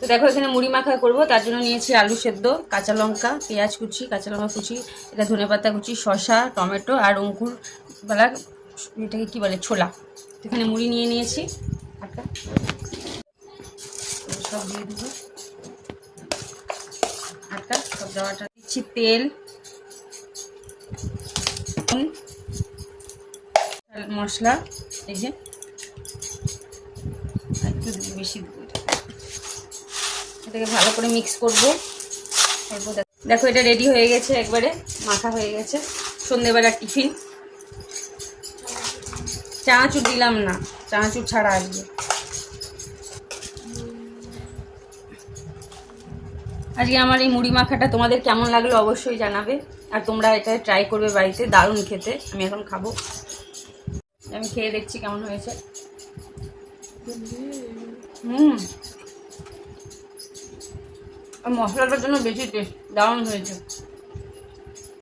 তো দেখো এখানে মুড়ি মাখা করবো, তার জন্য নিয়েছি আলু সেদ্ধ, কাঁচা লঙ্কা, পেঁয়াজ কুচি, কাঁচা লঙ্কা কুচি, এটা ধনেপাতা কুচি, শসা, টমেটো আর অঙ্কুর বেলা, এটাকে কী বলে, ছোলা। এখানে মুড়ি নিয়ে নিয়েছি, সব দিয়ে দেবো, সব দেওয়াটা দিচ্ছি, তেল, মশলা, এই যে একটু বেশি দেবো, এটাকে ভালো করে মিক্স করবো। তারপর দেখো এটা রেডি হয়ে গেছে, একবারে মাখা হয়ে গেছে, সন্ধ্যেবেলার টিফিন। চানাচুর দিলাম না, চানাচুর ছাড়া আসবে। আজকে আমার এই মুড়ি মাখাটা তোমাদের কেমন লাগলো অবশ্যই জানাবে, আর তোমরা এটা ট্রাই করবে বাড়িতে, দারুণ খেতে। আমি এখন খাবো, আমি খেয়ে দেখছি কেমন হয়েছে। আর মশলাটার জন্য বেশি টেস্ট, দারুণ হয়েছে।